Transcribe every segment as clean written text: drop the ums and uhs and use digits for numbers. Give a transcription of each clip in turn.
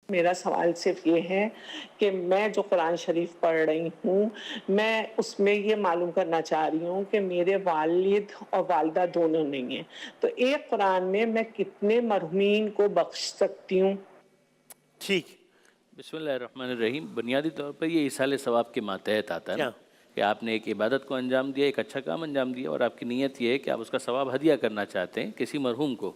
میرا سوال صرف یہ ہے کہ میں جو قرآن شریف پڑھ رہی ہوں، میں اس میں یہ معلوم کرنا چاہ رہی ہوں کہ میرے والد اور والدہ دونوں نہیں ہیں، تو ایک قرآن میں کتنے مرحومین کو بخش سکتی ہوں؟ ٹھیک. بسم اللہ الرحمن الرحیم. بنیادی طور پر یہ ایصال ثواب کے ماتحت آتا ہے نا، کہ آپ نے ایک عبادت کو انجام دیا، ایک اچھا کام انجام دیا، اور آپ کی نیت یہ ہے کہ آپ اس کا ثواب ہدیہ کرنا چاہتے ہیں کسی مرحوم کو،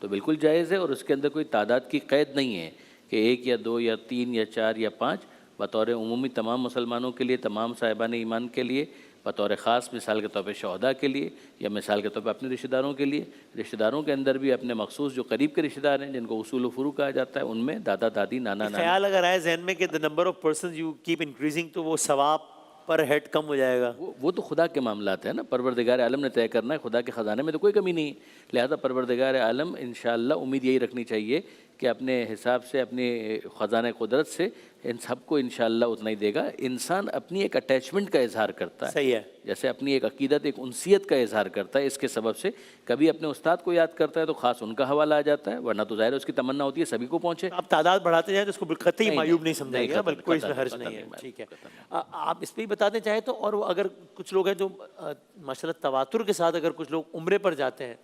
تو بالکل جائز ہے. اور اس کے اندر کوئی تعداد کی قید نہیں ہے کہ 1 یا 2 یا 3 یا 4 یا 5. بطور عمومی تمام مسلمانوں کے لیے، تمام صاحبان ایمان کے لیے، بطور خاص مثال کے طور پہ شہداء کے لیے، یا مثال کے طور پہ اپنے رشتہ داروں کے لیے. رشتہ داروں کے اندر بھی اپنے مخصوص جو قریب کے رشتہ دار ہیں جن کو اصول و فروع کہا جاتا ہے، ان میں دادا دادی نانا نانی. خیال اگر آئے ذہن میں کہ the number of persons you keep increasing تو وہ ثواب پر ہیڈ کم ہو جائے گا. وہ تو خدا کے معاملات ہیں نا، پروردگار عالم نے طے کرنا ہے. خدا کے خزانے میں تو کوئی کمی نہیں، لہذا پروردگار عالم انشاءاللہ امید یہی رکھنی چاہیے کہ اپنے حساب سے، اپنے خزانہ قدرت سے ان سب کو انشاءاللہ اتنا ہی دے گا. انسان اپنی ایک اٹیچمنٹ کا اظہار کرتا ہے، صحیح ہے، جیسے اپنی ایک عقیدت، ایک انسیت کا اظہار کرتا ہے. اس کے سبب سے کبھی اپنے استاد کو یاد کرتا ہے تو خاص ان کا حوالہ آ جاتا ہے، ورنہ تو ظاہر ہے اس کی تمنا ہوتی ہے سبھی کو پہنچے. آپ تعداد بڑھاتے جائیں تو اس کو قطعی معیوب نہیں سمجھا نہیں، گیا، بلکہ کوئی اس میں حرج قطعاً نہیں ہے. نہیں، ٹھیک ہے، قطعاً آپ اس پہ ہی بتاتے چاہیں تو. اور وہ اگر کچھ لوگ ہیں جو ماشاءاللہ تواتر کے ساتھ اگر کچھ لوگ عمرے پر جاتے ہیں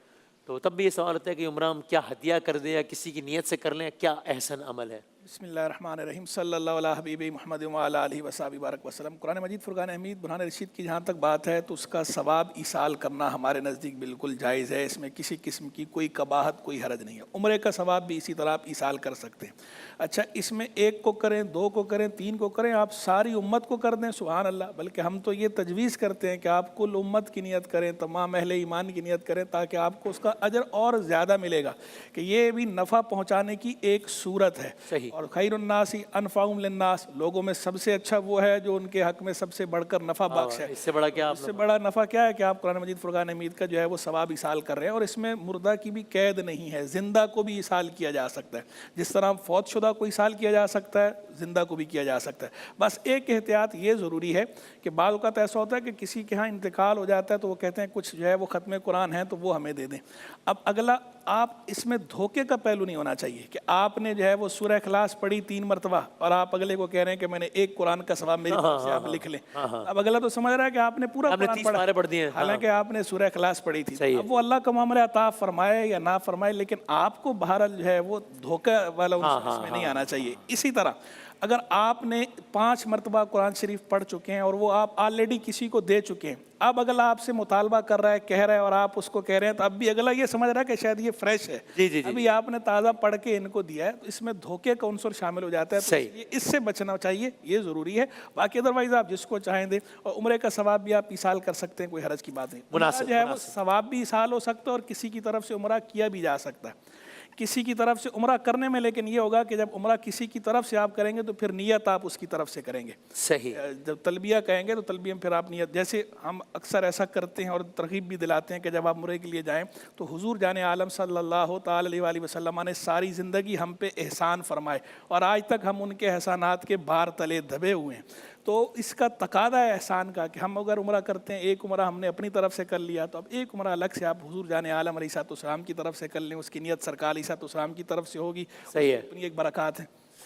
تو تب بھی یہ سوال ہوتا ہے کہ عمرہ ہم کیا ہدیہ کر دیں یا کسی کی نیت سے کر لیں، کیا احسن عمل ہے؟ بسم اللہ الرحمن الرحیم. صلی اللہ علیہ حبیب محمد وعلی آلہ وصحبہ بارک وسلم. قرآن مجید فرقان حمید برہان رشید کی جہاں تک بات ہے تو اس کا ثواب ایصال کرنا ہمارے نزدیک بالکل جائز ہے. اس میں کسی قسم کی کوئی قباحت، کوئی حرج نہیں ہے. عمرے کا ثواب بھی اسی طرح آپ ایصال کر سکتے ہیں. اچھا، اس میں 1 کو کریں، 2 کو کریں، 3 کو کریں، آپ ساری امت کو کر دیں، سبحان اللہ. بلکہ ہم تو یہ تجویز کرتے ہیں کہ آپ کل امت کی نیت کریں، تمام اہل ایمان کی نیت کریں، تاکہ آپ کو اس کا اجر اور زیادہ ملے گا. کہ یہ بھی نفع پہنچانے کی ایک صورت ہے. صحیح. اور خیر الناس انفعهم للناس، لوگوں میں سب سے اچھا وہ ہے جو ان کے حق میں سب سے بڑھ کر نفع بخش ہے. اس سے بڑا کیا؟ اس سے بڑا نفع کیا ہے کہ آپ قرآن مجید فرقان حمید کا جو ہے وہ ثواب ایصال کر رہے ہیں. اور اس میں مردہ کی بھی قید نہیں ہے، زندہ کو بھی ایصال کیا جا سکتا ہے. جس طرح فوت شدہ کو ایصال کیا جا سکتا ہے، زندہ کو بھی کیا جا سکتا ہے. بس ایک احتیاط یہ ضروری ہے کہ بعض اوقات ایسا ہوتا ہے کہ کسی کے ہاں انتقال ہو جاتا ہے تو وہ کہتے ہیں کچھ جو ہے وہ ختم قرآن ہے تو وہ ہمیں دے دیں. اب اگلا، آپ اس میں دھوکے کا پہلو نہیں ہونا چاہیے کہ آپ نے جو ہے وہ سورہ اخلاص پڑھی 3 مرتبہ اور آپ اگلے کو کہہ رہے ہیں کہ میں نے 1 قرآن کا ثواب میری طرف سے آپ لکھ لیں. اب اگلا تو سمجھ رہا ہے کہ آپ نے پورا قرآن پڑھا، حالانکہ آپ نے سورہ اخلاص پڑھی تھی. اب وہ اللہ کا معاملہ عطا فرمائے یا نہ فرمائے، لیکن آپ کو بہرحال جو ہے وہ دھوکہ والا عنصر اس میں نہیں آنا چاہیے. اسی طرح اگر آپ نے 5 مرتبہ قرآن شریف پڑھ چکے ہیں اور وہ آپ آلریڈی کسی کو دے چکے ہیں، اب اگلا آپ سے مطالبہ کر رہا ہے، کہہ رہا ہے، اور آپ اس کو کہہ رہے ہیں، تو اب بھی اگلا یہ سمجھ رہا ہے کہ شاید یہ فریش ہے، ابھی آپ نے تازہ پڑھ کے ان کو دیا ہے، تو اس میں دھوکے کا عنصر شامل ہو جاتا ہے. تو اس سے بچنا چاہیے، یہ ضروری ہے. باقی ادروائز آپ جس کو چاہیں دیں. اور عمرے کا ثواب بھی آپ ایصال کر سکتے ہیں، کوئی حرج کی بات نہیں. عمرہ جو ہے وہ ثواب بھی ایصال ہو سکتا ہے اور کسی کی طرف سے عمرہ کیا بھی جا سکتا ہے. کسی کی طرف سے عمرہ کرنے میں لیکن یہ ہوگا کہ جب عمرہ کسی کی طرف سے آپ کریں گے تو پھر نیت آپ اس کی طرف سے کریں گے. صحیح. جب تلبیہ کہیں گے تو تلبیہ میں پھر آپ نیت، جیسے ہم اکثر ایسا کرتے ہیں اور ترغیب بھی دلاتے ہیں کہ جب آپ عمرے کے لیے جائیں تو حضور جان عالم صلی اللہ تعالی علیہ وسلم نے ساری زندگی ہم پہ احسان فرمائے اور آج تک ہم ان کے احسانات کے بار تلے دبے ہوئے ہیں. تو اس کا تقاضا ہے احسان کا کہ ہم اگر عمرہ کرتے ہیں، 1 عمرہ ہم نے اپنی طرف سے کر لیا، تو اب 1 عمرہ الگ سے آپ حضور جان عالم علیہ السلام کی طرف سے کر لیں، اس کی نیت سرکار علیہ السلام کی طرف سے ہوگی. صحیح ہے. اپنی ایک برکات ہے.